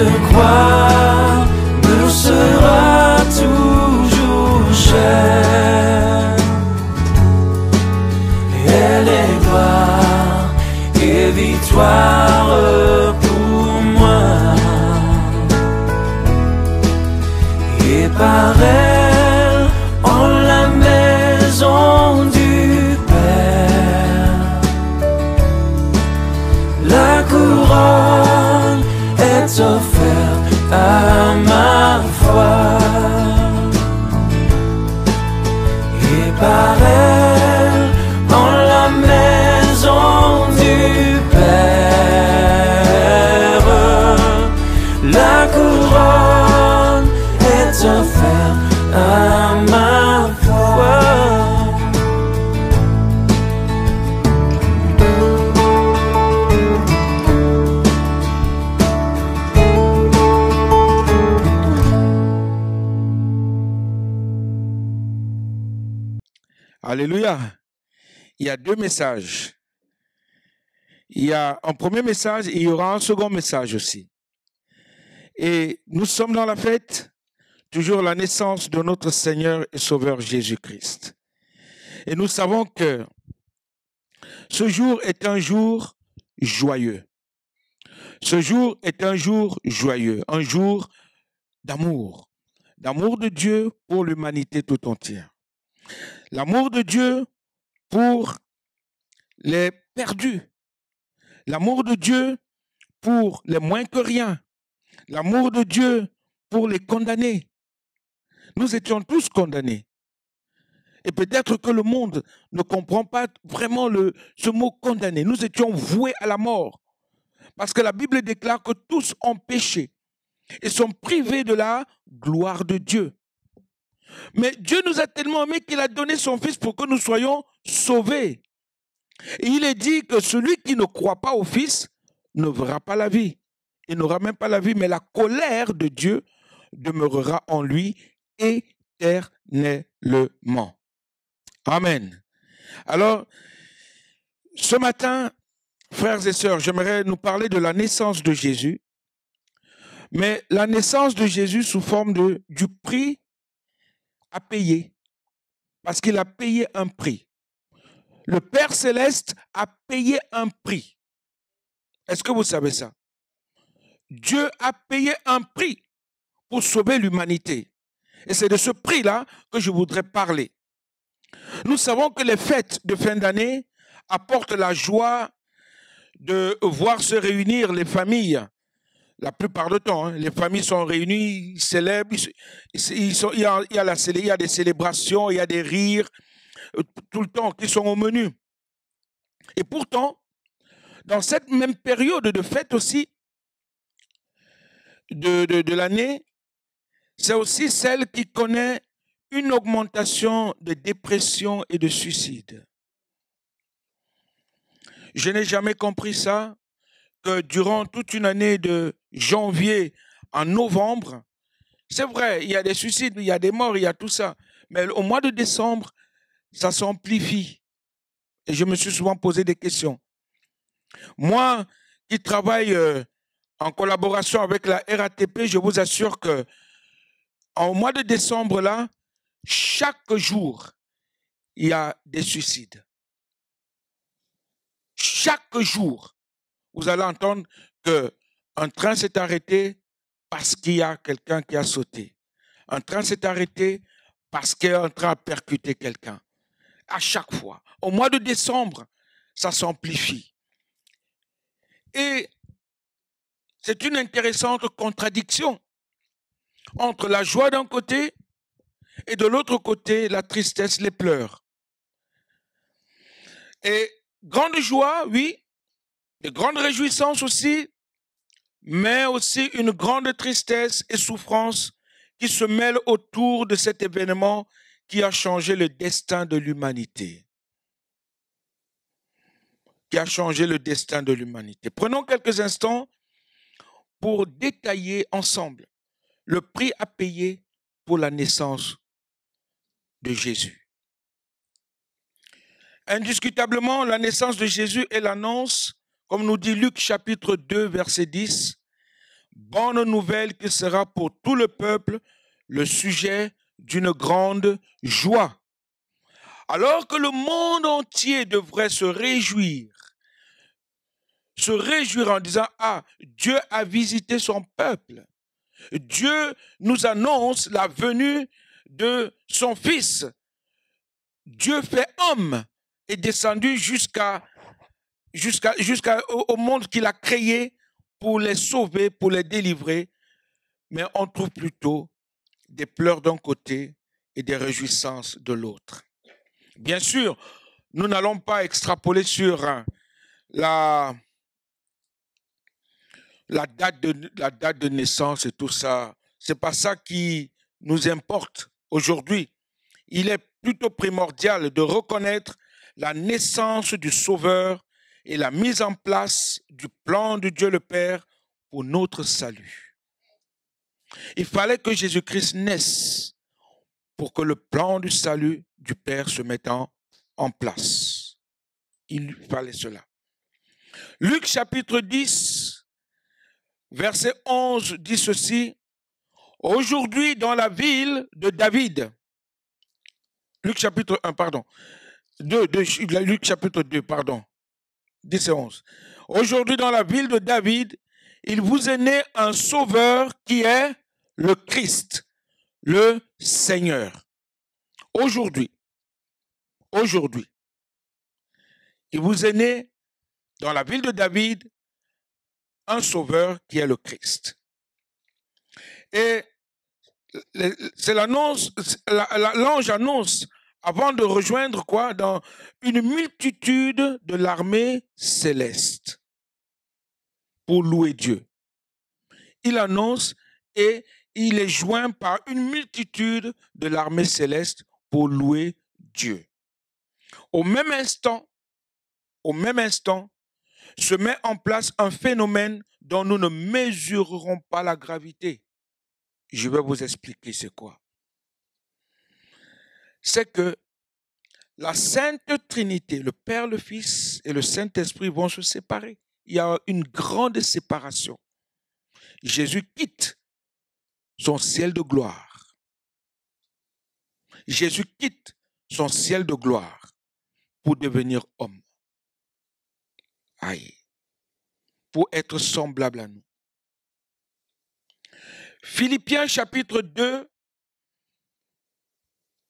Cette croix me sera toujours chère. Elle est gloire et victoire pour moi. Et par elle, en la maison du Père, la couronne est offerte à ma foi. Et par elle, en la maison du Père, la couronne est offerte à ma foi. Alléluia. Il y a deux messages. Il y a un premier message et il y aura un second message aussi. Et nous sommes dans la fête, toujours la naissance de notre Seigneur et Sauveur Jésus-Christ. Et nous savons que ce jour est un jour joyeux. Ce jour est un jour joyeux, un jour d'amour de Dieu pour l'humanité tout entière. L'amour de Dieu pour les perdus. L'amour de Dieu pour les moins que rien. L'amour de Dieu pour les condamnés. Nous étions tous condamnés. Et peut-être que le monde ne comprend pas vraiment ce mot condamné. Nous étions voués à la mort. Parce que la Bible déclare que tous ont péché et sont privés de la gloire de Dieu. Mais Dieu nous a tellement aimés qu'il a donné son Fils pour que nous soyons sauvés. Et il est dit que celui qui ne croit pas au Fils ne verra pas la vie. Il n'aura même pas la vie, mais la colère de Dieu demeurera en lui éternellement. Amen. Alors, ce matin, frères et sœurs, j'aimerais nous parler de la naissance de Jésus. Mais la naissance de Jésus sous forme du prix à payer. Parce qu'il a payé un prix. Le Père Céleste a payé un prix. Est-ce que vous savez ça? Dieu a payé un prix pour sauver l'humanité. Et c'est de ce prix-là que je voudrais parler. Nous savons que les fêtes de fin d'année apportent la joie de voir se réunir les familles. La plupart du temps, les familles sont réunies, ils célèbrent, il y a des célébrations, il y a des rires, tout le temps, qui sont au menu. Et pourtant, dans cette même période de fête aussi, de l'année, c'est aussi celle qui connaît une augmentation de dépression et de suicide. Je n'ai jamais compris ça, que durant toute une année de janvier à novembre, c'est vrai, il y a des suicides, il y a des morts, il y a tout ça, mais au mois de décembre, ça s'amplifie. Et je me suis souvent posé des questions. Moi, qui travaille en collaboration avec la RATP, je vous assure que au mois de décembre, là, chaque jour, il y a des suicides. Chaque jour, vous allez entendre qu'un train s'est arrêté parce qu'il y a quelqu'un qui a sauté. Un train s'est arrêté parce qu'un train a percuté quelqu'un. À chaque fois. Au mois de décembre, ça s'amplifie. Et c'est une intéressante contradiction entre la joie d'un côté et de l'autre côté, la tristesse, les pleurs. Et grande joie, oui, de grandes réjouissances aussi, mais aussi une grande tristesse et souffrance qui se mêlent autour de cet événement qui a changé le destin de l'humanité. Qui a changé le destin de l'humanité. Prenons quelques instants pour détailler ensemble le prix à payer pour la naissance de Jésus. Indiscutablement, la naissance de Jésus est l'annonce, comme nous dit Luc chapitre 2, verset 10, « bonne nouvelle qui sera pour tout le peuple le sujet d'une grande joie. Alors que le monde entier devrait se réjouir en disant « Ah, Dieu a visité son peuple. Dieu nous annonce la venue de son Fils. Dieu fait homme est descendu au monde qu'il a créé pour les sauver, pour les délivrer. Mais on trouve plutôt des pleurs d'un côté et des réjouissances de l'autre. Bien sûr, nous n'allons pas extrapoler sur la date de naissance et tout ça. Ce n'est pas ça qui nous importe aujourd'hui. Il est plutôt primordial de reconnaître la naissance du Sauveur et la mise en place du plan de Dieu le Père pour notre salut. Il fallait que Jésus-Christ naisse pour que le plan du salut du Père se mette en place. Il fallait cela. Luc chapitre 10, verset 11 dit ceci. Aujourd'hui dans la ville de David, Luc chapitre 1, pardon, Luc chapitre 2, pardon, 10 et 11. Aujourd'hui dans la ville de David, il vous est né un sauveur qui est le Christ, le Seigneur. Aujourd'hui, il vous est né dans la ville de David un sauveur qui est le Christ. Et c'est l'annonce, l'ange annonce avant de rejoindre quoi? Dans une multitude de l'armée céleste pour louer Dieu. Il annonce et il est joint par une multitude de l'armée céleste pour louer Dieu. Au même instant, se met en place un phénomène dont nous ne mesurerons pas la gravité. Je vais vous expliquer c'est quoi. C'est que la Sainte Trinité, le Père, le Fils et le Saint-Esprit vont se séparer. Il y a une grande séparation. Jésus quitte son ciel de gloire. Jésus quitte son ciel de gloire pour devenir homme. Aïe. Pour être semblable à nous. Philippiens chapitre 2,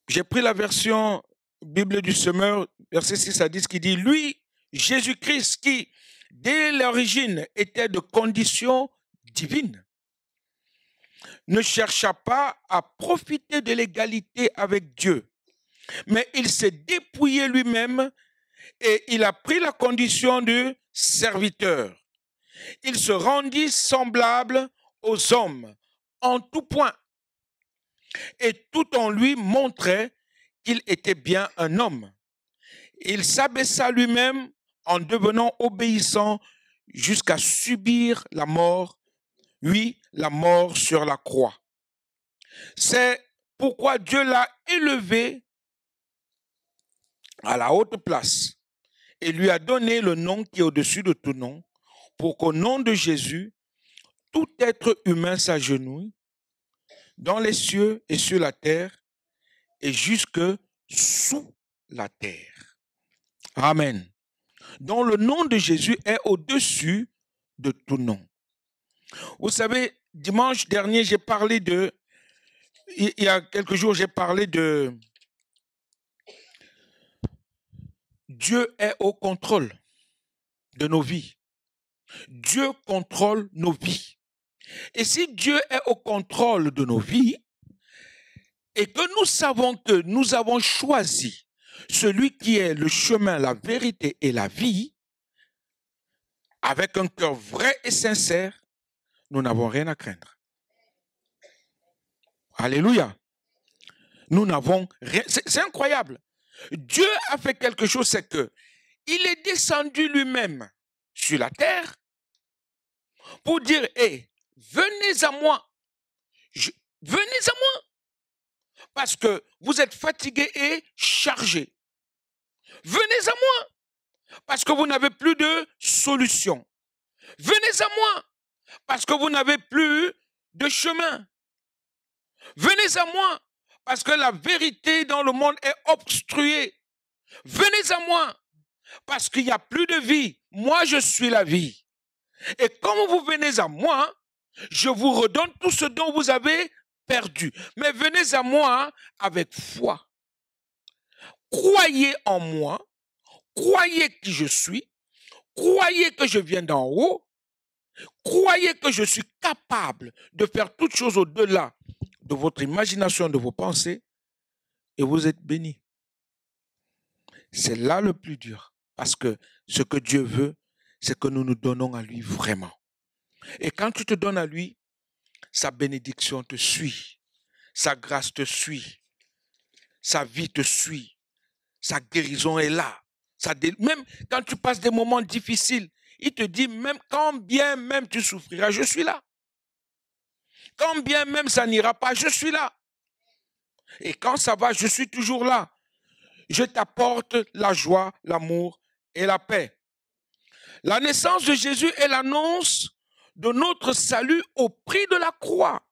j'ai pris la version Bible du Semeur, verset 6 à 10, qui dit « Lui, Jésus-Christ, qui, dès l'origine, était de condition divine, ne chercha pas à profiter de l'égalité avec Dieu, mais il s'est dépouillé lui-même et il a pris la condition de serviteur. Il se rendit semblable aux hommes en tout point, et tout en lui montrait qu'il était bien un homme. Il s'abaissa lui-même en devenant obéissant jusqu'à subir la mort, oui, la mort sur la croix. C'est pourquoi Dieu l'a élevé à la haute place et lui a donné le nom qui est au-dessus de tout nom, pour qu'au nom de Jésus, tout être humain s'agenouille dans les cieux et sur la terre et jusque sous la terre. Amen. Donc le nom de Jésus est au-dessus de tout nom. Vous savez, dimanche dernier, il y a quelques jours, j'ai parlé de Dieu est au contrôle de nos vies. Dieu contrôle nos vies. Et si Dieu est au contrôle de nos vies, et que nous savons que nous avons choisi celui qui est le chemin, la vérité et la vie, avec un cœur vrai et sincère, nous n'avons rien à craindre. Alléluia. Nous n'avons rien. C'est incroyable. Dieu a fait quelque chose, c'est que il est descendu lui-même sur la terre pour dire, hey, venez à moi. Venez à moi. Parce que vous êtes fatigués et chargés. Venez à moi. Parce que vous n'avez plus de solution. Venez à moi. parce que vous n'avez plus de chemin. Venez à moi, parce que la vérité dans le monde est obstruée. Venez à moi, parce qu'il n'y a plus de vie. Moi, je suis la vie. Et comme vous venez à moi, je vous redonne tout ce dont vous avez perdu. Mais venez à moi avec foi. Croyez en moi, croyez qui je suis, croyez que je viens d'en haut, croyez que je suis capable de faire toutes choses au-delà de votre imagination, de vos pensées, et vous êtes bénis. C'est là le plus dur, parce que ce que Dieu veut, c'est que nous nous donnons à lui vraiment. Et quand tu te donnes à lui, sa bénédiction te suit, sa grâce te suit, sa vie te suit, sa guérison est là. Même quand tu passes des moments difficiles, il te dit, même quand bien même tu souffriras, je suis là. Quand bien même ça n'ira pas, je suis là. Et quand ça va, je suis toujours là. Je t'apporte la joie, l'amour et la paix. La naissance de Jésus est l'annonce de notre salut au prix de la croix.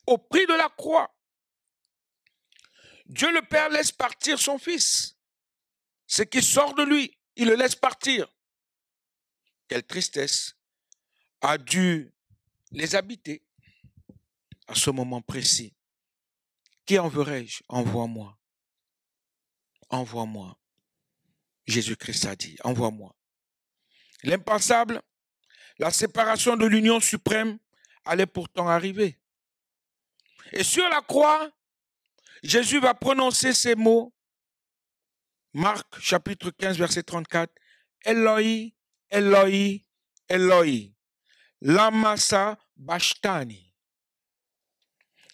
Au prix de la croix. Dieu le Père laisse partir son Fils. Ce qui sort de lui, il le laisse partir. Quelle tristesse a dû les habiter à ce moment précis. Qui enverrai-je? Envoie-moi. Envoie-moi. Jésus-Christ a dit, envoie-moi. L'impensable, la séparation de l'union suprême allait pourtant arriver. Et sur la croix, Jésus va prononcer ces mots. Marc chapitre 15 verset 34. Eloi, Eloi, Eloi, lama sabachthani.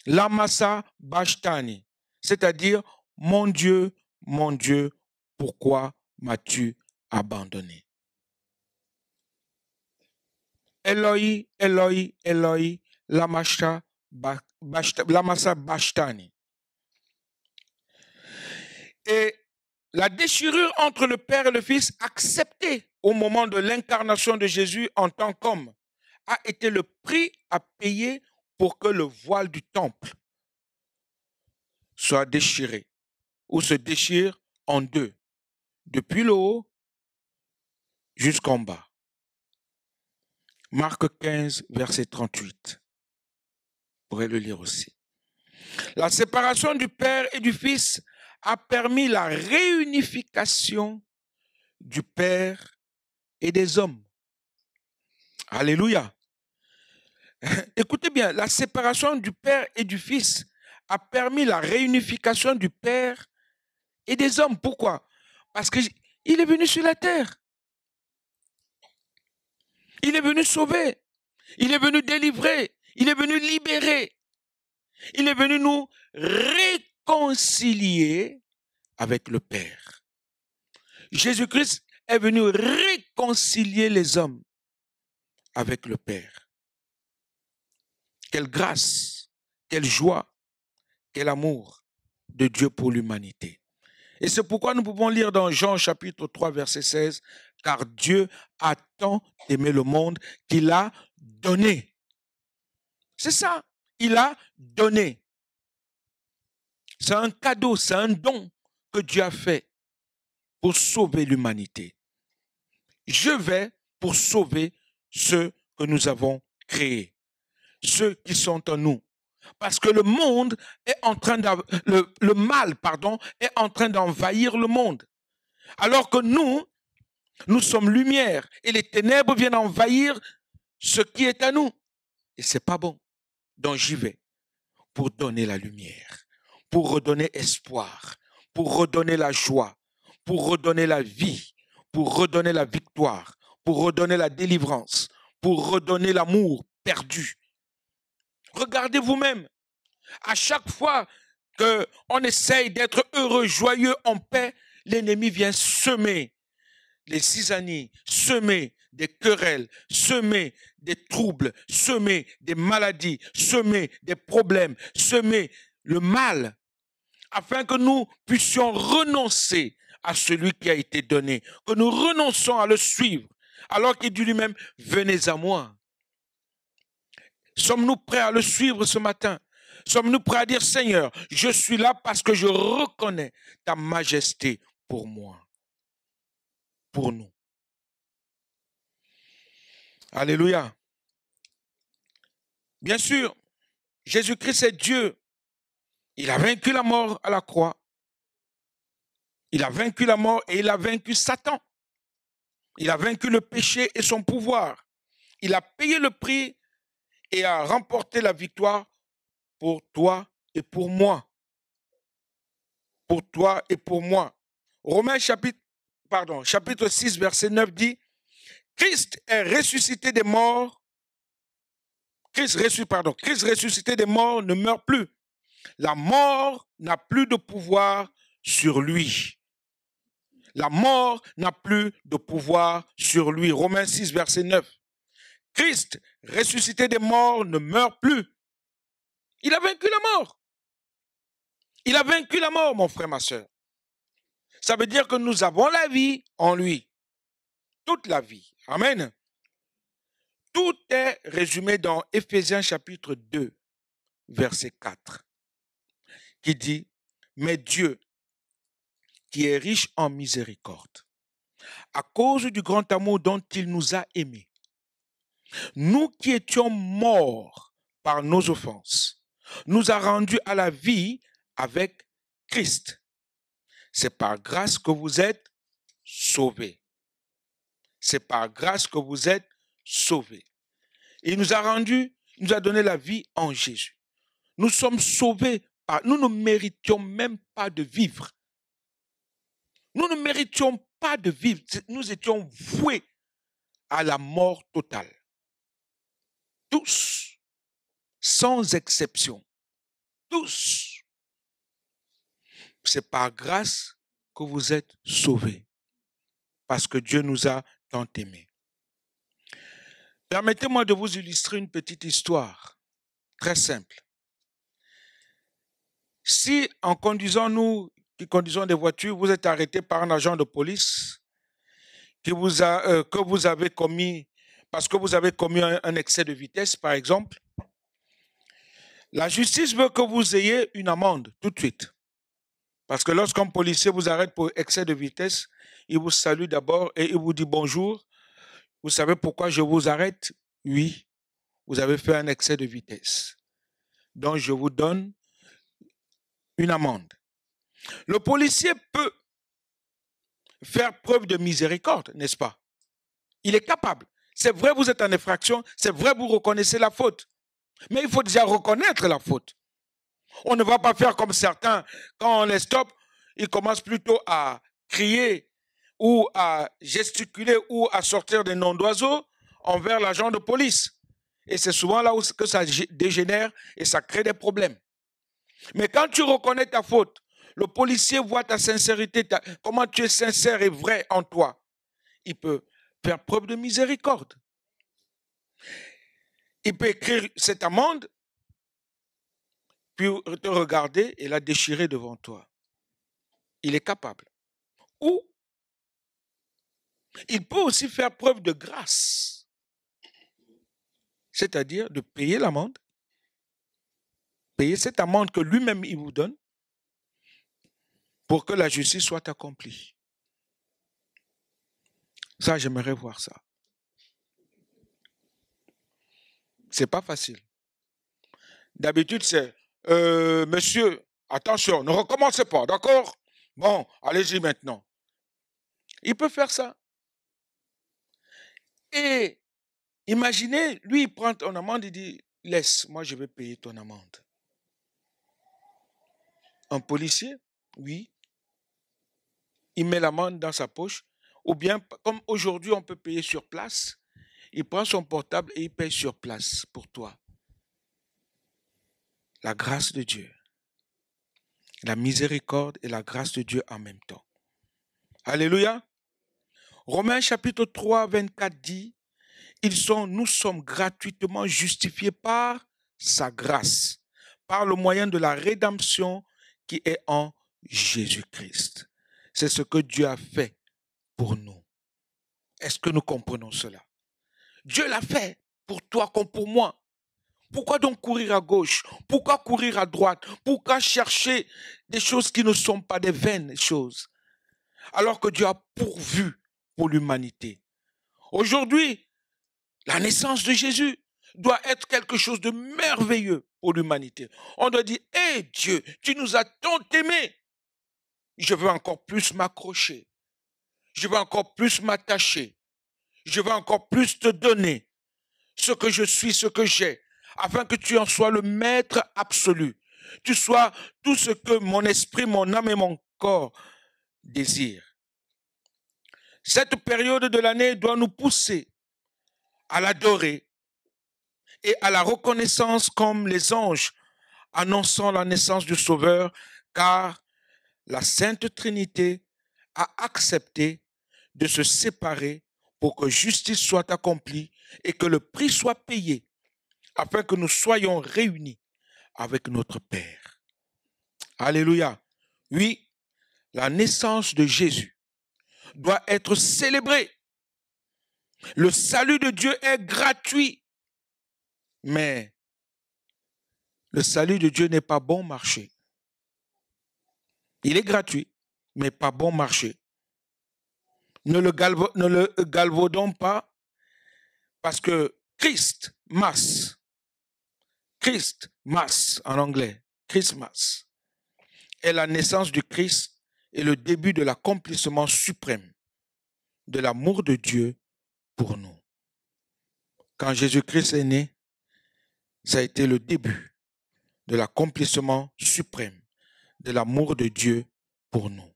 Lama sabachthani. C'est-à-dire, mon Dieu, pourquoi m'as-tu abandonné? Eloi, Eloi, Eloi, lama sabachthani. Et la déchirure entre le Père et le Fils, acceptée au moment de l'incarnation de Jésus en tant qu'homme, a été le prix à payer pour que le voile du temple soit déchiré, ou se déchire en deux, depuis le haut jusqu'en bas. Marc 15, verset 38. Vous pourrez le lire aussi. La séparation du Père et du Fils a permis la réunification du Père et des hommes. Alléluia. Écoutez bien, la séparation du Père et du Fils a permis la réunification du Père et des hommes. Pourquoi? Parce qu'il est venu sur la terre. Il est venu sauver. Il est venu délivrer. Il est venu libérer. Il est venu nous réconcilier avec le Père. Jésus-Christ est venu réconcilier les hommes avec le Père. Quelle grâce, quelle joie, quel amour de Dieu pour l'humanité. Et c'est pourquoi nous pouvons lire dans Jean chapitre 3 verset 16, car Dieu a tant aimé le monde qu'il a donné. C'est ça, il a donné. C'est un cadeau, c'est un don que Dieu a fait pour sauver l'humanité. Je vais pour sauver ceux que nous avons créés, ceux qui sont en nous. Parce que le monde est en train le mal, est en train d'envahir le monde. Alors que nous sommes lumière et les ténèbres viennent envahir ce qui est à nous. Et c'est pas bon. Donc j'y vais pour donner la lumière, pour redonner espoir, pour redonner la joie, pour redonner la vie, pour redonner la victoire, pour redonner la délivrance, pour redonner l'amour perdu. Regardez vous-même, à chaque fois qu'on essaye d'être heureux, joyeux, en paix, l'ennemi vient semer les zizanies, semer des querelles, semer des troubles, semer des maladies, semer des problèmes, semer le mal, afin que nous puissions renoncer à celui qui a été donné, que nous renonçons à le suivre, alors qu'il dit lui-même, venez à moi. Sommes-nous prêts à le suivre ce matin? Sommes-nous prêts à dire, Seigneur, je suis là parce que je reconnais ta majesté pour moi, pour nous. Alléluia. Bien sûr, Jésus-Christ est Dieu. Il a vaincu la mort à la croix. Il a vaincu la mort et il a vaincu Satan. Il a vaincu le péché et son pouvoir. Il a payé le prix et a remporté la victoire pour toi et pour moi. Pour toi et pour moi. Romains chapitre 6, verset 9 dit, Christ est ressuscité des morts. Christ ressuscité des morts ne meurt plus. La mort n'a plus de pouvoir sur lui. La mort n'a plus de pouvoir sur lui. Romains 6, verset 9. Christ, ressuscité des morts, ne meurt plus. Il a vaincu la mort. Il a vaincu la mort, mon frère, ma soeur. Ça veut dire que nous avons la vie en lui. Toute la vie. Amen. Tout est résumé dans Éphésiens chapitre 2, verset 4, qui dit, mais Dieu, qui est riche en miséricorde, à cause du grand amour dont il nous a aimés, nous qui étions morts par nos offenses, nous a rendus à la vie avec Christ. C'est par grâce que vous êtes sauvés. C'est par grâce que vous êtes sauvés. Il nous a rendus, il nous a donné la vie en Jésus. Nous sommes sauvés par, nous ne méritions même pas de vivre. Nous ne méritions pas de vivre. Nous étions voués à la mort totale. Tous, sans exception. Tous. C'est par grâce que vous êtes sauvés. Parce que Dieu nous a tant aimés. Permettez-moi de vous illustrer une petite histoire. Très simple. Si en conduisant, nous qui conduisons des voitures, vous êtes arrêté par un agent de police que vous avez commis, parce que vous avez commis un excès de vitesse, par exemple, la justice veut que vous ayez une amende tout de suite. Parce que lorsqu'un policier vous arrête pour excès de vitesse, il vous salue d'abord et il vous dit bonjour. Vous savez pourquoi je vous arrête? Oui, vous avez fait un excès de vitesse. Donc je vous donne une amende. Le policier peut faire preuve de miséricorde, n'est-ce pas? Il est capable. C'est vrai, vous êtes en infraction, c'est vrai, vous reconnaissez la faute. Mais il faut déjà reconnaître la faute. On ne va pas faire comme certains, quand on les stoppe, ils commencent plutôt à crier ou à gesticuler ou à sortir des noms d'oiseaux envers l'agent de police. Et c'est souvent là où que ça dégénère et ça crée des problèmes. Mais quand tu reconnais ta faute, le policier voit ta sincérité, comment tu es sincère et vrai en toi. Il peut faire preuve de miséricorde. Il peut écrire cette amende, puis te regarder et la déchirer devant toi. Il est capable. Ou il peut aussi faire preuve de grâce, c'est-à-dire de payer l'amende, payer cette amende que lui-même il vous donne pour que la justice soit accomplie. Ça, j'aimerais voir ça. C'est pas facile. D'habitude, c'est monsieur, attention, ne recommencez pas, d'accord? Bon, allez-y maintenant. Il peut faire ça. Et imaginez, lui, il prend ton amende, il dit, laisse, moi je vais payer ton amende. Un policier, oui, il met l'amende dans sa poche, ou bien, comme aujourd'hui on peut payer sur place, il prend son portable et il paye sur place pour toi. La grâce de Dieu, la miséricorde et la grâce de Dieu en même temps. Alléluia. Romains chapitre 3, 24 dit, nous sommes gratuitement justifiés par sa grâce, par le moyen de la rédemption qui est en Jésus-Christ. C'est ce que Dieu a fait pour nous. Est-ce que nous comprenons cela? Dieu l'a fait pour toi comme pour moi. Pourquoi donc courir à gauche? Pourquoi courir à droite? Pourquoi chercher des choses qui ne sont pas des vaines choses? Alors que Dieu a pourvu pour l'humanité. Aujourd'hui, la naissance de Jésus doit être quelque chose de merveilleux pour l'humanité. On doit dire, hé Dieu, tu nous as tant aimés. Je veux encore plus m'accrocher. Je veux encore plus m'attacher. Je veux encore plus te donner ce que je suis, ce que j'ai, afin que tu en sois le maître absolu. Tu sois tout ce que mon esprit, mon âme et mon corps désirent. Cette période de l'année doit nous pousser à l'adorer et à la reconnaissance comme les anges annonçant la naissance du Sauveur, car la Sainte Trinité a accepté de se séparer pour que justice soit accomplie et que le prix soit payé, afin que nous soyons réunis avec notre Père. Alléluia. Oui, la naissance de Jésus doit être célébrée. Le salut de Dieu est gratuit, mais le salut de Dieu n'est pas bon marché. Il est gratuit, mais pas bon marché. Ne le galvaudons pas, parce que Christ Mass en anglais, Christmas, est la naissance du Christ et le début de l'accomplissement suprême de l'amour de Dieu pour nous. Quand Jésus-Christ est né, ça a été le début de l'accomplissement suprême de l'amour de Dieu pour nous.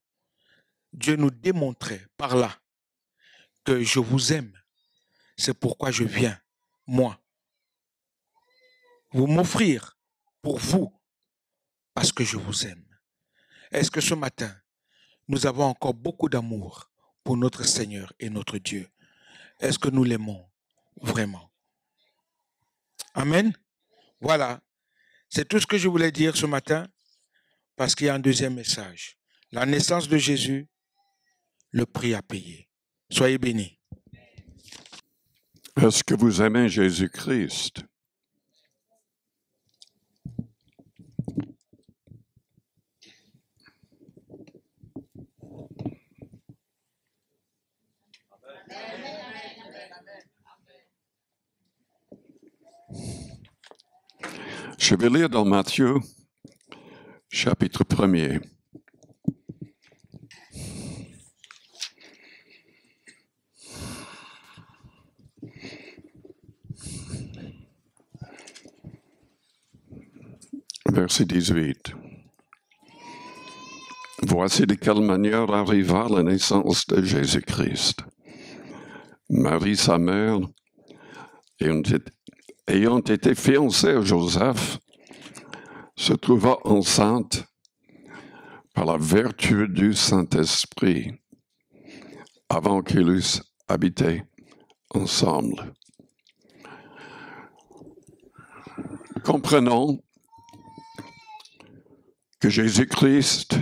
Dieu nous démontrait par là que je vous aime. C'est pourquoi je viens, moi, vous m'offrir pour vous, parce que je vous aime. Est-ce que ce matin, nous avons encore beaucoup d'amour pour notre Seigneur et notre Dieu? Est-ce que nous l'aimons vraiment? Amen. Voilà. C'est tout ce que je voulais dire ce matin, parce qu'il y a un deuxième message. La naissance de Jésus, le prix à payer. Soyez bénis. Est-ce que vous aimez Jésus-Christ? Je vais lire dans Matthieu, chapitre 1er. Verset 18. Voici de quelle manière arriva la naissance de Jésus-Christ. Marie, sa mère, ayant été fiancée à Joseph, se trouva enceinte par la vertu du Saint-Esprit avant qu'ils eussent habité ensemble. Comprenons que Jésus-Christ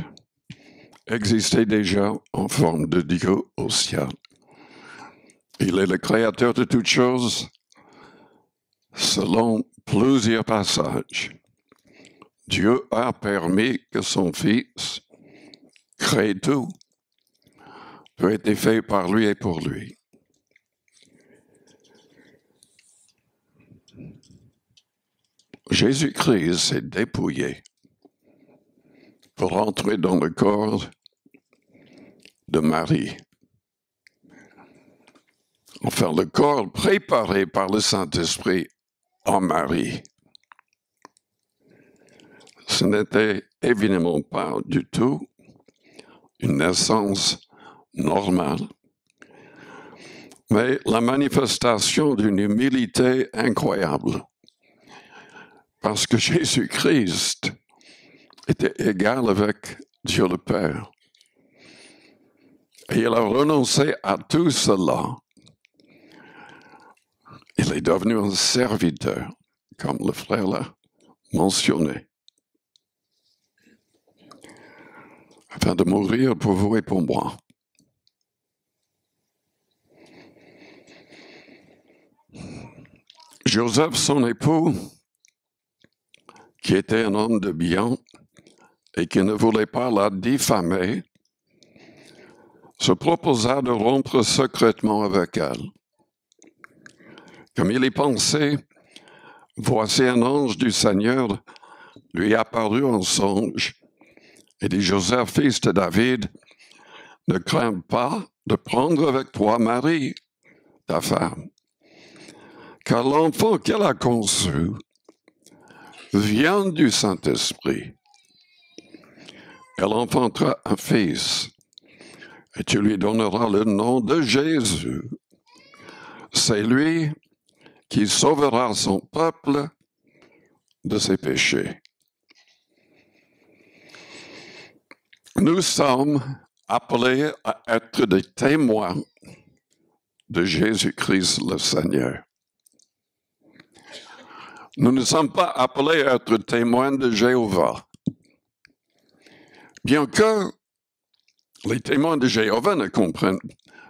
existait déjà en forme de Dieu au ciel. Il est le créateur de toutes choses selon plusieurs passages. Dieu a permis que son Fils crée tout. Tout a été fait par lui et pour lui. Jésus-Christ s'est dépouillé pour entrer dans le corps de Marie. Enfin, le corps préparé par le Saint-Esprit en Marie. Ce n'était évidemment pas du tout une naissance normale, mais la manifestation d'une humilité incroyable. Parce que Jésus-Christ était égal avec Dieu le Père. Et il a renoncé à tout cela. Il est devenu un serviteur, comme le frère l'a mentionné, afin de mourir pour vous et pour moi. Joseph, son époux, qui était un homme de bien et qui ne voulait pas la diffamer, se proposa de rompre secrètement avec elle. Comme il y pensait, voici un ange du Seigneur lui apparut en songe et dit, Joseph, fils de David, ne crains pas de prendre avec toi Marie, ta femme, car l'enfant qu'elle a conçu vient du Saint-Esprit. Elle enfantera un fils, et tu lui donneras le nom de Jésus. C'est lui qui sauvera son peuple de ses péchés. Nous sommes appelés à être des témoins de Jésus-Christ le Seigneur. Nous ne sommes pas appelés à être témoins de Jéhovah. Bien que les témoins de Jéhovah ne comprennent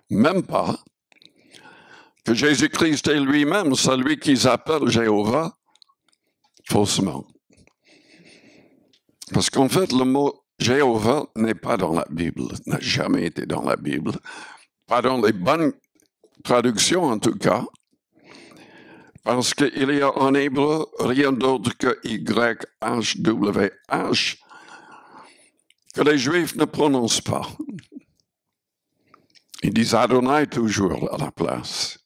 même pas que Jésus-Christ est lui-même celui qu'ils appellent Jéhovah faussement. Parce qu'en fait, le mot Jéhovah n'est pas dans la Bible, n'a jamais été dans la Bible, pas dans les bonnes traductions en tout cas, parce qu'il y a en hébreu rien d'autre que YHWH que les Juifs ne prononcent pas. Ils disent Adonai toujours à la place.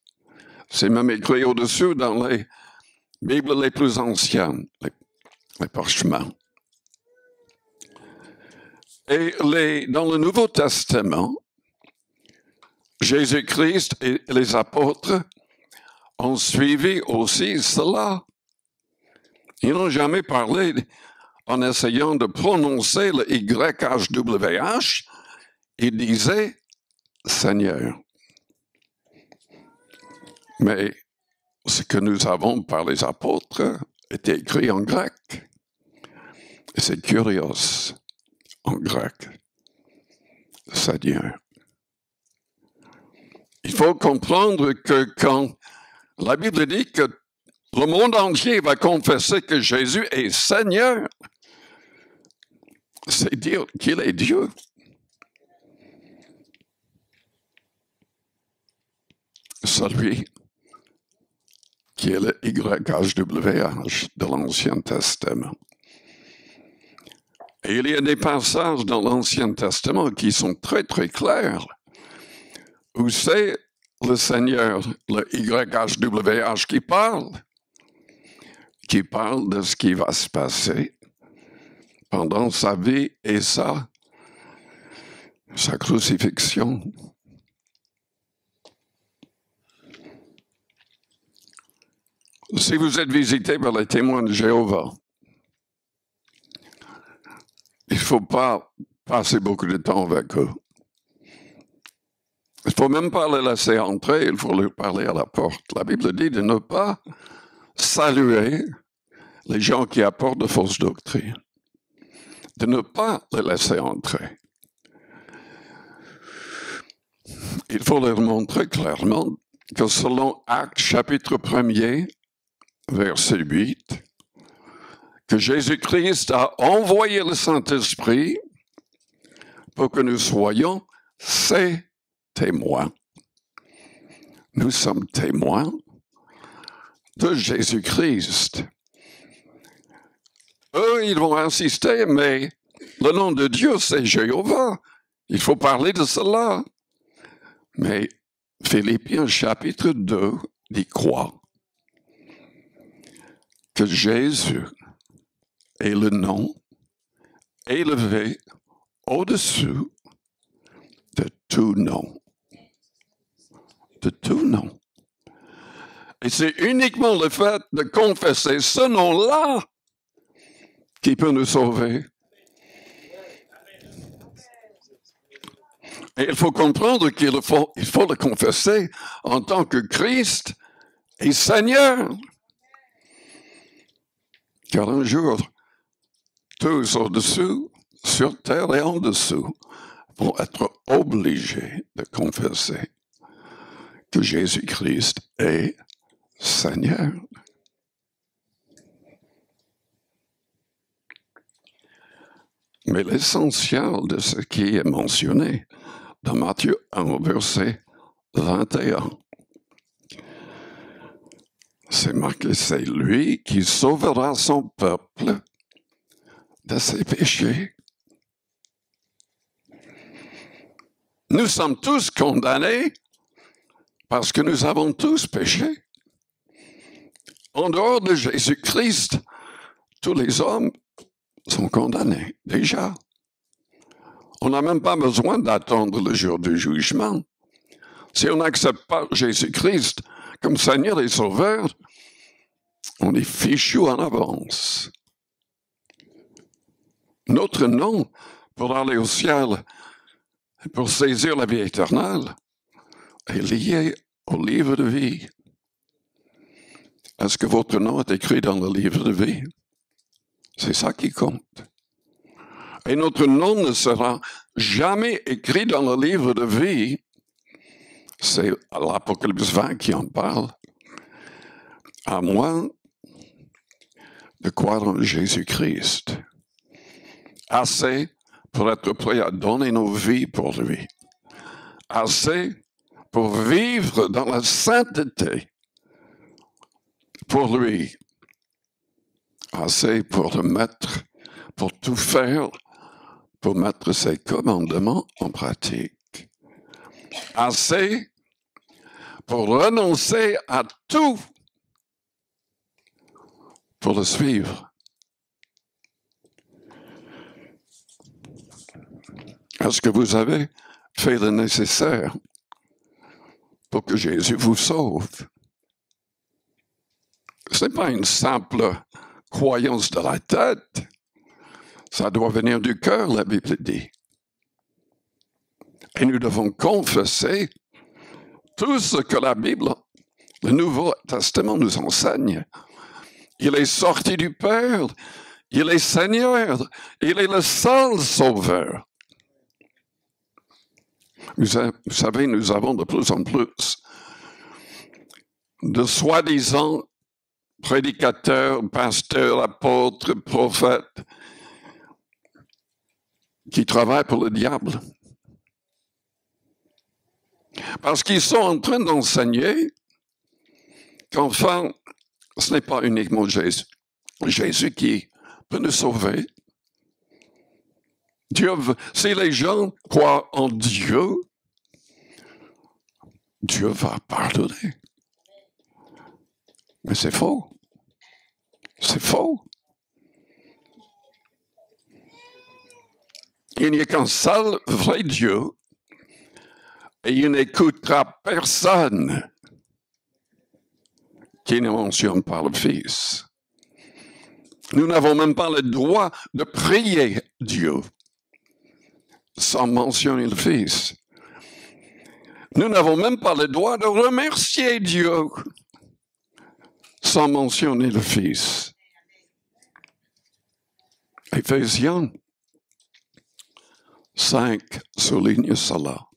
C'est même écrit au-dessus dans les Bibles les plus anciennes, les parchemins. Et dans le Nouveau Testament, Jésus-Christ et les apôtres ont suivi aussi cela. Ils n'ont jamais parlé en essayant de prononcer le YHWH, ils disaient Seigneur. Mais ce que nous avons par les apôtres est écrit en grec. Et c'est Kyrios en grec. Seigneur. Il faut comprendre que quand la Bible dit que le monde entier va confesser que Jésus est Seigneur, c'est dire qu'il est Dieu. Celui qui est le YHWH de l'Ancien Testament. Et il y a des passages dans l'Ancien Testament qui sont très, très clairs, où c'est le Seigneur, le YHWH qui parle de ce qui va se passer pendant sa vie et sa crucifixion. Si vous êtes visité par les témoins de Jéhovah, il ne faut pas passer beaucoup de temps avec eux. Il ne faut même pas les laisser entrer, il faut leur parler à la porte. La Bible dit de ne pas saluer les gens qui apportent de fausses doctrines, de ne pas les laisser entrer. Il faut leur montrer clairement que selon Actes chapitre 1er, verset 8, que Jésus-Christ a envoyé le Saint-Esprit pour que nous soyons ses témoins. Nous sommes témoins de Jésus-Christ. Eux, ils vont insister, mais le nom de Dieu, c'est Jéhovah. Il faut parler de cela. Mais Philippiens chapitre 2 dit quoi? Que Jésus est le nom élevé au-dessus de tout nom. De tout nom. Et c'est uniquement le fait de confesser ce nom-là qui peut nous sauver. Et il faut comprendre qu'il faut le confesser en tant que Christ et Seigneur. Car un jour, tous au-dessous, sur terre et en dessous, vont être obligés de confesser que Jésus-Christ est Seigneur. Mais l'essentiel de ce qui est mentionné dans Matthieu 1, verset 21, c'est marqué, c'est lui qui sauvera son peuple de ses péchés. Nous sommes tous condamnés parce que nous avons tous péché. En dehors de Jésus-Christ, tous les hommes sont condamnés déjà. On n'a même pas besoin d'attendre le jour du jugement. Si on n'accepte pas Jésus-Christ comme Seigneur et Sauveur, on est fichu en avance. Notre nom pour aller au ciel et pour saisir la vie éternelle est lié au livre de vie. Est-ce que votre nom est écrit dans le livre de vie? C'est ça qui compte. Et notre nom ne sera jamais écrit dans le livre de vie. C'est l'Apocalypse 20 qui en parle. À moins de croire en Jésus-Christ. Assez pour être prêt à donner nos vies pour lui. Assez pour vivre dans la sainteté pour lui. Assez pour le mettre, pour tout faire, pour mettre ses commandements en pratique. Assez pour renoncer à tout pour le suivre. Est-ce que vous avez fait le nécessaire pour que Jésus vous sauve? Ce n'est pas une simple croyance de la tête. Ça doit venir du cœur, la Bible dit. Et nous devons confesser tout ce que la Bible, le Nouveau Testament nous enseigne. Il est sorti du Père, il est Seigneur, il est le seul Sauveur. Vous savez, nous avons de plus en plus de soi-disant prédicateurs, pasteurs, apôtres, prophètes qui travaillent pour le diable. Parce qu'ils sont en train d'enseigner qu'enfin, ce n'est pas uniquement Jésus qui peut nous sauver. Si les gens croient en Dieu, Dieu va pardonner. Mais c'est faux. C'est faux. Il n'y a qu'un seul vrai Dieu et il n'écoutera personne qui ne mentionne pas le Fils. Nous n'avons même pas le droit de prier Dieu sans mentionner le Fils. Nous n'avons même pas le droit de remercier Dieu sans mentionner le Fils. Éphésiens 5 souligne cela.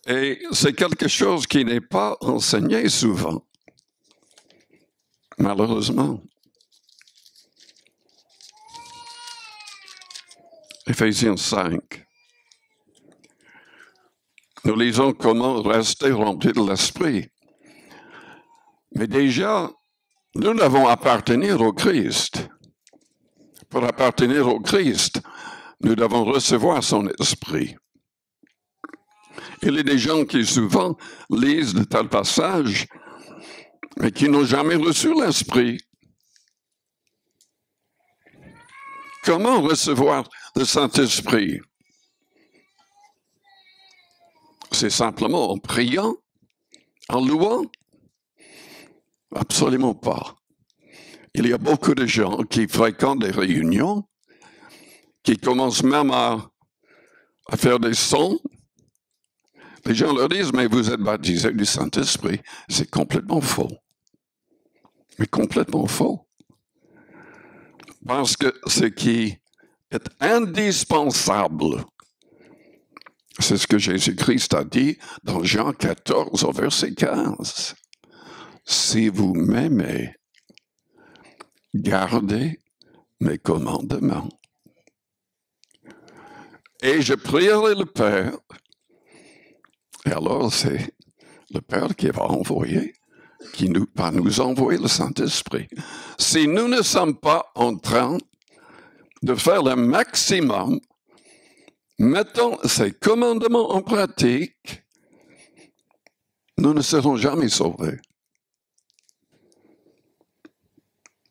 Et c'est quelque chose qui n'est pas enseigné souvent, malheureusement. Éphésiens 5. Nous lisons comment rester rempli de l'Esprit. Mais déjà, nous devons appartenir au Christ. Pour appartenir au Christ, nous devons recevoir son esprit. Il y a des gens qui souvent lisent de tels passages, mais qui n'ont jamais reçu l'esprit. Comment recevoir le Saint-Esprit? C'est simplement en priant, en louant? Absolument pas. Il y a beaucoup de gens qui fréquentent des réunions, qui commencent même à faire des sons. Les gens leur disent, mais vous êtes baptisés du Saint-Esprit. C'est complètement faux. Mais complètement faux. Parce que ce qui est indispensable, c'est ce que Jésus-Christ a dit dans Jean 14 au verset 15. Si vous m'aimez, gardez mes commandements. Et je prierai le Père. Et alors, c'est le Père qui va envoyer, qui va nous envoyer le Saint-Esprit. Si nous ne sommes pas en train de faire le maximum, mettons ces commandements en pratique, nous ne serons jamais sauvés.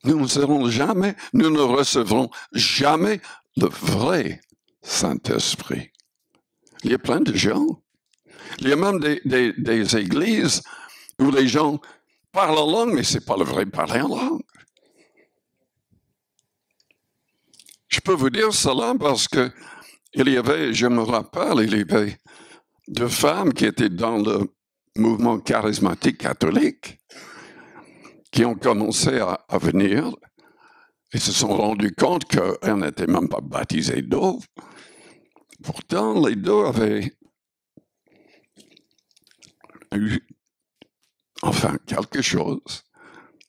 Nous ne recevrons jamais le vrai Saint-Esprit. Il y a plein de gens. Il y a même des églises où les gens parlent en langue, mais ce n'est pas le vrai parler en langue. Je peux vous dire cela parce que il y avait, je me rappelle, il y avait 2 femmes qui étaient dans le mouvement charismatique catholique qui ont commencé à venir et se sont rendus compte qu'elles n'étaient même pas baptisées d'eau. Pourtant, les 2 avaient eu, enfin, quelque chose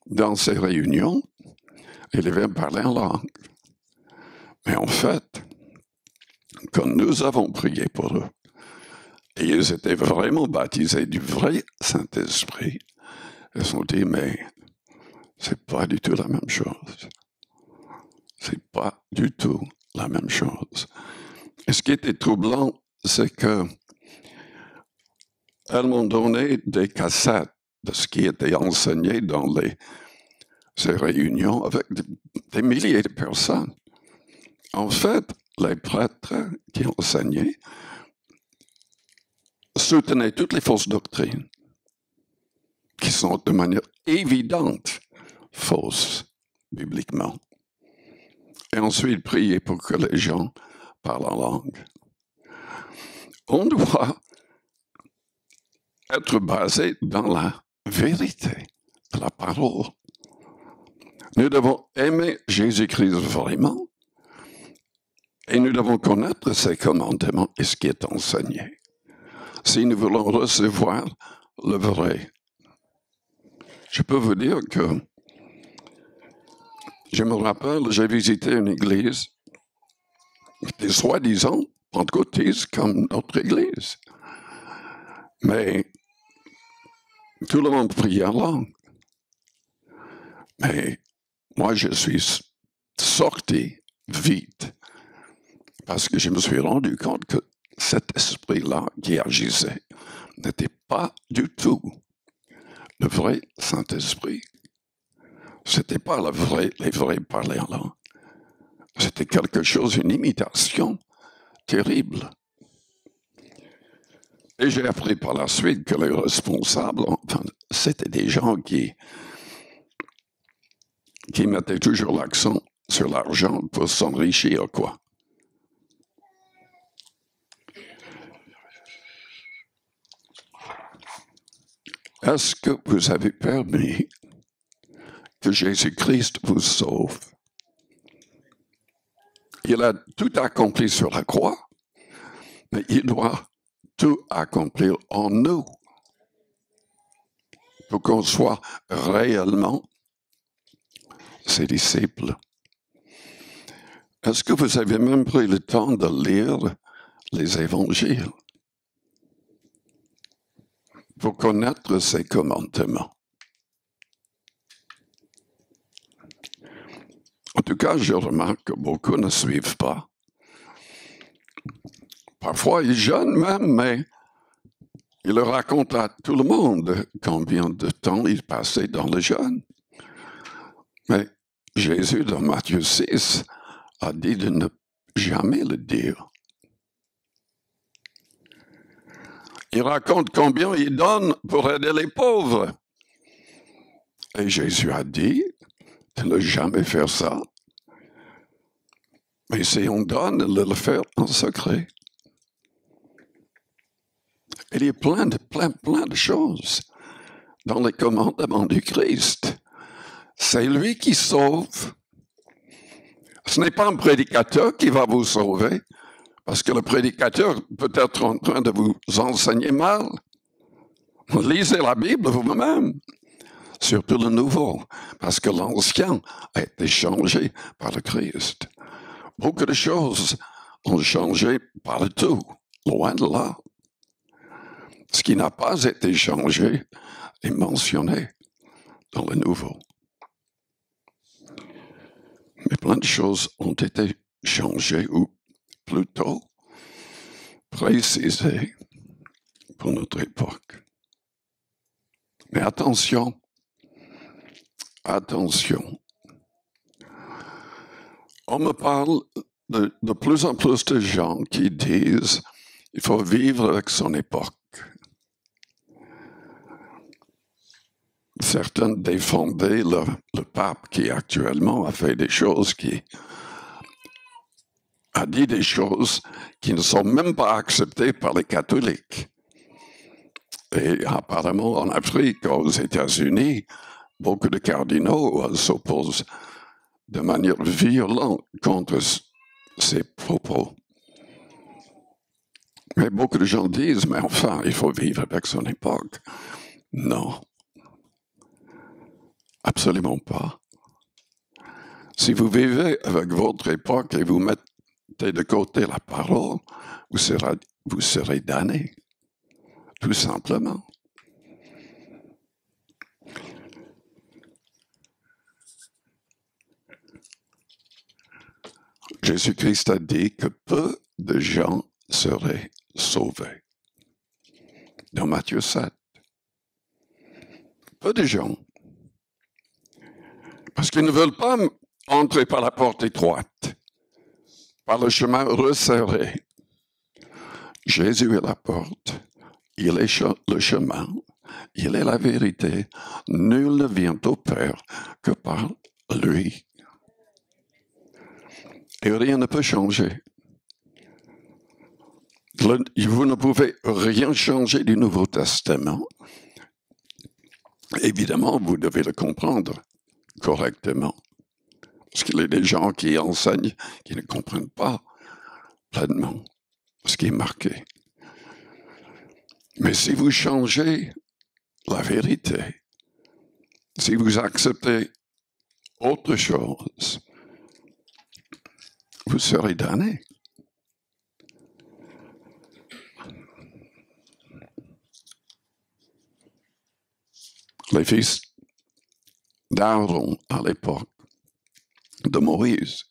dans ces réunions. Ils avaient parlé en langue. Mais en fait, quand nous avons prié pour eux, et ils étaient vraiment baptisés du vrai Saint-Esprit, ils se sont dit, mais c'est pas du tout la même chose. C'est pas du tout la même chose. Et ce qui était troublant, c'est que elles m'ont donné des cassettes de ce qui était enseigné dans ces réunions avec des milliers de personnes. En fait, les prêtres qui enseignaient soutenaient toutes les fausses doctrines, qui sont de manière évidente fausses, bibliquement. Et ensuite, prier pour que les gens parlent en langue. On doit être basé dans la vérité de la parole. Nous devons aimer Jésus-Christ vraiment et nous devons connaître ses commandements et ce qui est enseigné. Si nous voulons recevoir le vrai. Je peux vous dire que je me rappelle, j'ai visité une église qui était soi-disant pentecôtiste comme notre église. Mais tout le monde priait en langue. Mais moi, je suis sorti vite parce que je me suis rendu compte que cet esprit-là qui agissait n'était pas du tout le vrai Saint-Esprit. Ce n'était pas les vrais parler en langue. C'était quelque chose, une imitation terrible. Et j'ai appris par la suite que les responsables, enfin, c'était des gens qui mettaient toujours l'accent sur l'argent pour s'enrichir, quoi. Est-ce que vous avez permis que Jésus-Christ vous sauve? Il a tout accompli sur la croix, mais il doit tout accomplir en nous pour qu'on soit réellement ses disciples. Est-ce que vous avez même pris le temps de lire les évangiles pour connaître ses commandements? En tout cas, je remarque que beaucoup ne suivent pas. Parfois, ils jeûnent même, mais ils le racontent à tout le monde combien de temps ils passaient dans le jeûne. Mais Jésus, dans Matthieu 6, a dit de ne jamais le dire. Il raconte combien il donne pour aider les pauvres. Et Jésus a dit de ne jamais faire ça. Mais si on donne, de le faire en secret. Il y a plein de choses dans les commandements du Christ. C'est lui qui sauve. Ce n'est pas un prédicateur qui va vous sauver, parce que le prédicateur peut être en train de vous enseigner mal. Lisez la Bible vous-même. surtout le nouveau, parce que l'ancien a été changé par le Christ. Beaucoup de choses ont changé partout, loin de là. Ce qui n'a pas été changé est mentionné dans le nouveau. Mais plein de choses ont été changées, ou plutôt précisées pour notre époque. Mais attention, attention. On me parle de plus en plus de gens qui disent qu'il faut vivre avec son époque. Certains défendaient le pape qui actuellement a fait des choses a dit des choses qui ne sont même pas acceptées par les catholiques. Et apparemment en Afrique, aux États-Unis, beaucoup de cardinaux s'opposent de manière violente contre ces propos. Mais beaucoup de gens disent, mais enfin, il faut vivre avec son époque. Non. Absolument pas. Si vous vivez avec votre époque et vous mettez de côté la parole, vous serez damné. Tout simplement. Jésus-Christ a dit que peu de gens seraient sauvés. Dans Matthieu 7. Peu de gens. Parce qu'ils ne veulent pas entrer par la porte étroite, par le chemin resserré. Jésus est la porte, il est le chemin, il est la vérité. Nul ne vient au Père que par lui. Et rien ne peut changer. Vous ne pouvez rien changer du Nouveau Testament. Évidemment, vous devez le comprendre correctement. Parce qu'il y a des gens qui enseignent, qui ne comprennent pas pleinement ce qui est marqué. Mais si vous changez la vérité, si vous acceptez autre chose, vous serez damné. Les fils d'Aaron à l'époque de Moïse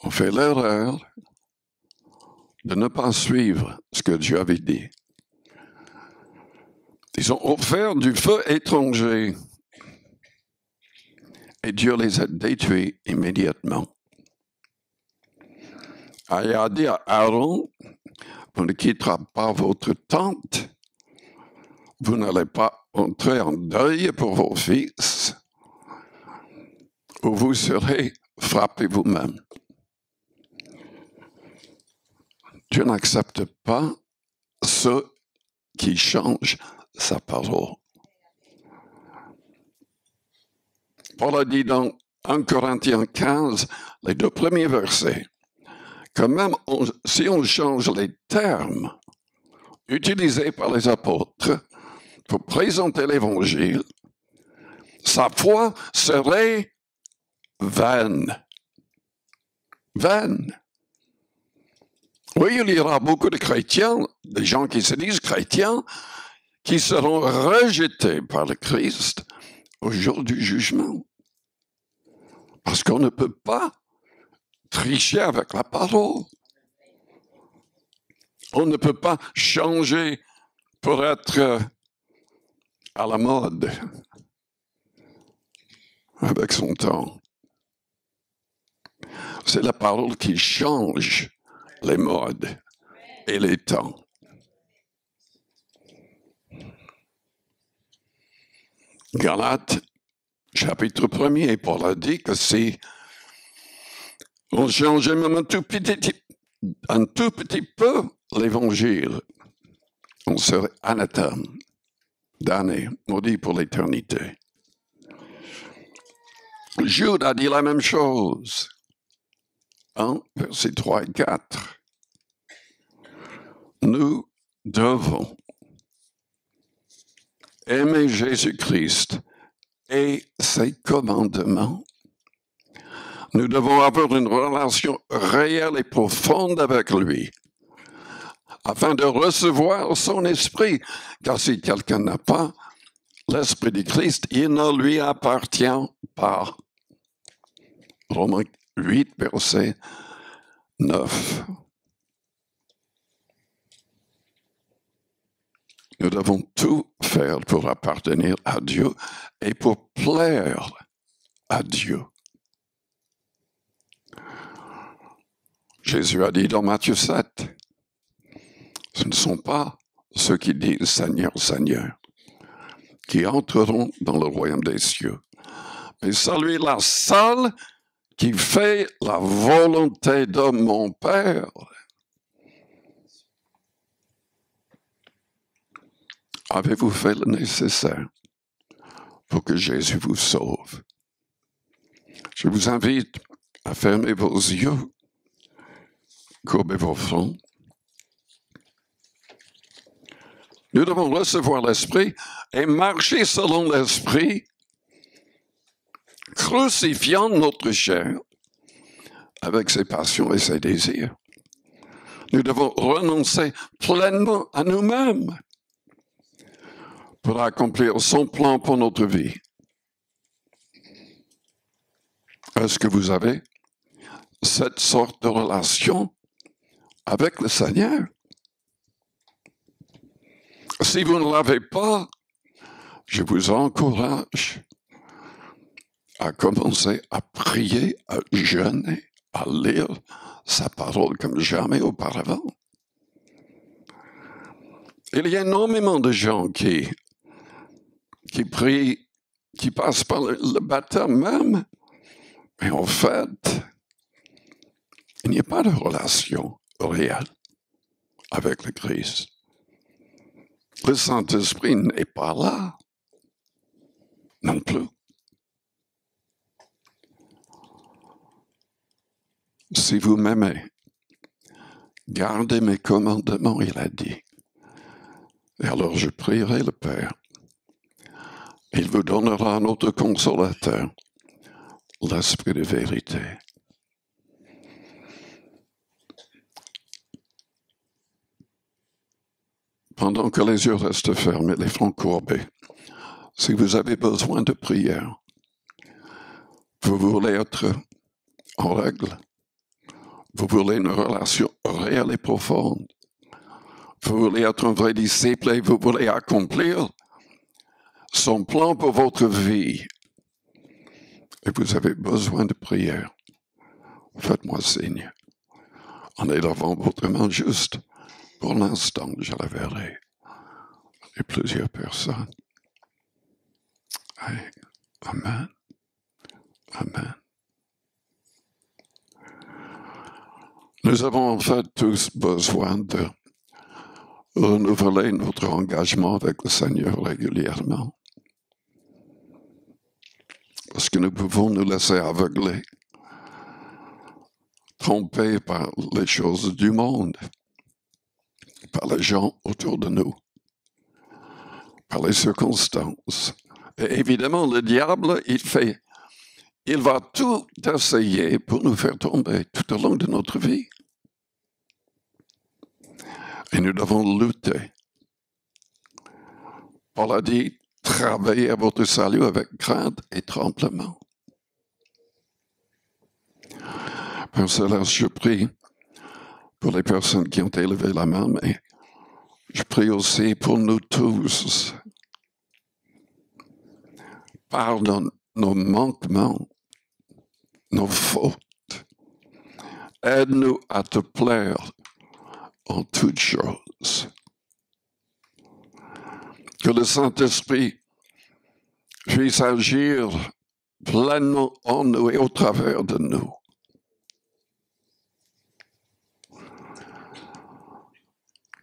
ont fait l'erreur de ne pas suivre ce que Dieu avait dit. Ils ont offert du feu étranger et Dieu les a détruits immédiatement. Il a dit à Aaron, vous ne quitterez pas votre tente, vous n'allez pas entrer en deuil pour vos fils, ou vous serez frappés vous-même. Dieu n'accepte pas ceux qui changent sa parole. Paul a dit dans 1 Corinthiens 15, les 2 premiers versets, que même si on change les termes utilisés par les apôtres pour présenter l'Évangile, sa foi serait vaine. Vaine. Oui, il y aura beaucoup de chrétiens, des gens qui se disent chrétiens, qui seront rejetés par le Christ au jour du jugement. Parce qu'on ne peut pas tricher avec la parole. On ne peut pas changer pour être à la mode avec son temps. C'est la parole qui change les modes et les temps. Galates, chapitre 1er, Paul a dit que si on changeait même un tout petit peu l'Évangile, on serait anathème, damné, maudit pour l'éternité. Jude a dit la même chose. Versets 3 et 4. Nous devons aimer Jésus-Christ et ses commandements. Nous devons avoir une relation réelle et profonde avec lui, afin de recevoir son esprit. Car si quelqu'un n'a pas l'esprit de Christ, il ne lui appartient pas. Romains 8, verset 9. Nous devons tout faire pour appartenir à Dieu et pour plaire à Dieu. Jésus a dit dans Matthieu 7, ce ne sont pas ceux qui disent Seigneur, Seigneur, qui entreront dans le royaume des cieux, mais celui-là seul qui fait la volonté de mon Père. Avez-vous fait le nécessaire pour que Jésus vous sauve? Je vous invite à fermer vos yeux, courber vos fronts. Nous devons recevoir l'Esprit et marcher selon l'Esprit, crucifiant notre chair avec ses passions et ses désirs. Nous devons renoncer pleinement à nous-mêmes pour accomplir son plan pour notre vie. Est-ce que vous avez cette sorte de relation avec le Seigneur? Si vous ne l'avez pas, je vous encourage à commencer à prier, à jeûner, à lire sa parole comme jamais auparavant. Il y a énormément de gens qui prient, qui passent par le baptême même, mais en fait, il n'y a pas de relation réelle avec le Christ. Le Saint-Esprit n'est pas là non plus. Si vous m'aimez, gardez mes commandements, il a dit. Et alors je prierai le Père. Il vous donnera un autre consolateur, l'Esprit de vérité. Pendant que les yeux restent fermés, les fronts courbés, si vous avez besoin de prière, vous voulez être en règle, vous voulez une relation réelle et profonde, vous voulez être un vrai disciple et vous voulez accomplir son plan pour votre vie, et vous avez besoin de prière, faites-moi signe. En élevant votre main juste, pour l'instant, je la verrai. Et plusieurs personnes. Amen. Amen. Nous avons en fait tous besoin de renouveler notre engagement avec le Seigneur régulièrement. Parce que nous pouvons nous laisser aveugler, trompés par les choses du monde, par les gens autour de nous, par les circonstances. Et évidemment, le diable, il va tout essayer pour nous faire tomber tout au long de notre vie. Et nous devons lutter. Paul a dit, travaillez à votre salut avec crainte et tremblement. Père Céleste, je prie pour les personnes qui ont élevé la main, mais je prie aussi pour nous tous. Pardonne nos manquements, nos fautes. Aide-nous à te plaire en toutes choses. Que le Saint-Esprit puisse agir pleinement en nous et au travers de nous.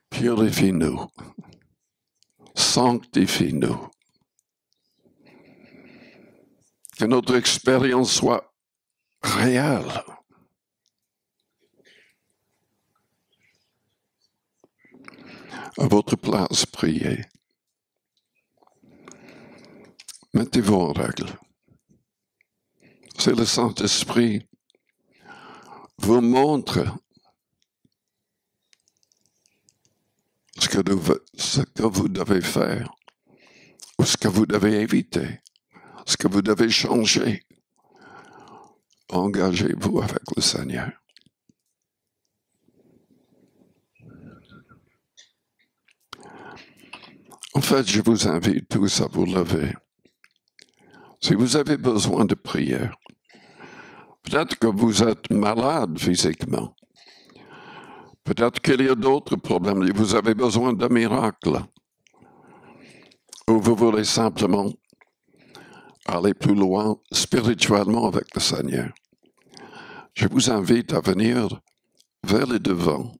Purifie-nous, sanctifie-nous. Que notre expérience soit réelle. À votre place, priez. Mettez-vous en règle. C'est le Saint-Esprit vous montre ce que vous devez faire, ou ce que vous devez éviter, ce que vous devez changer. Engagez-vous avec le Seigneur. En fait, je vous invite tous à vous lever. Si vous avez besoin de prière, peut-être que vous êtes malade physiquement. Peut-être qu'il y a d'autres problèmes et vous avez besoin d'un miracle. Ou vous voulez simplement aller plus loin spirituellement avec le Seigneur. Je vous invite à venir vers le devant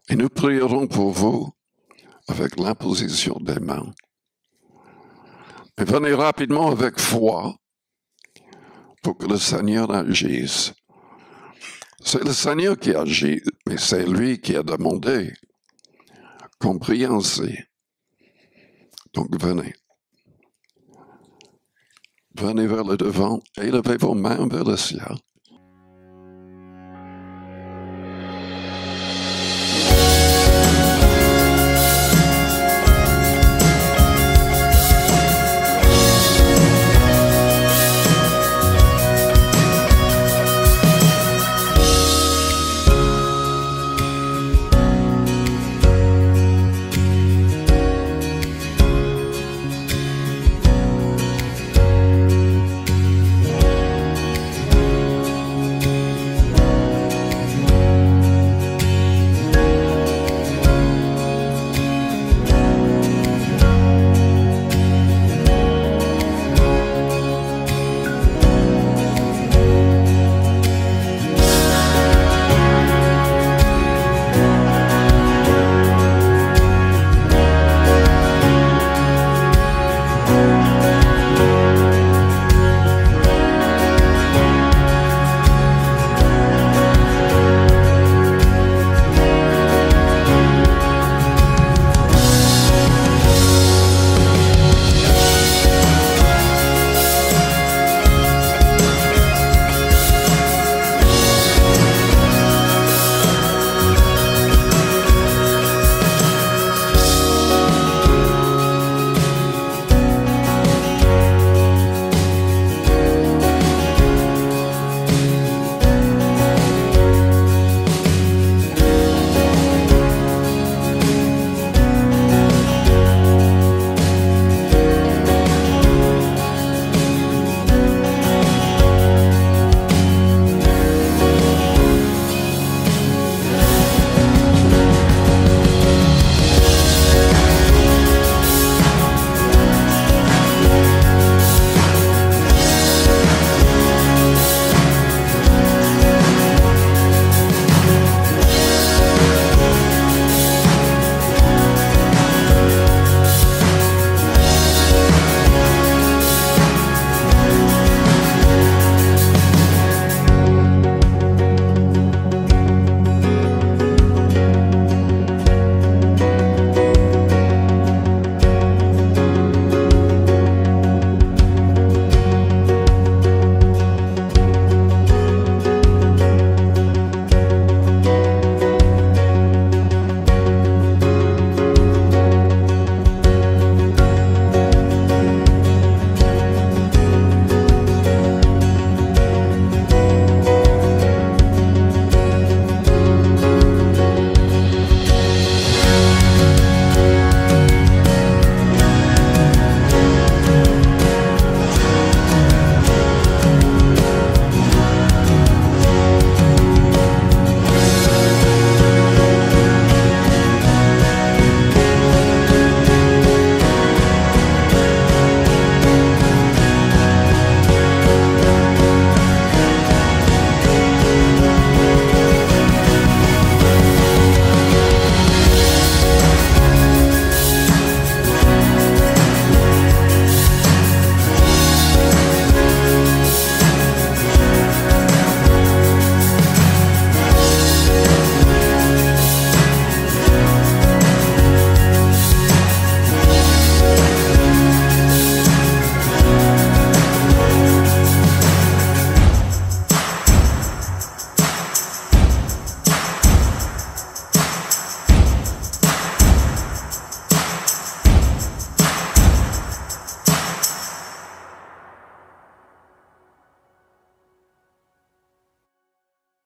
et nous prierons pour vous avec l'imposition des mains. Et venez rapidement avec foi pour que le Seigneur agisse. C'est le Seigneur qui agit, mais c'est lui qui a demandé qu'on prie ainsi. Donc venez. Venez vers le devant, élevez vos mains vers le ciel.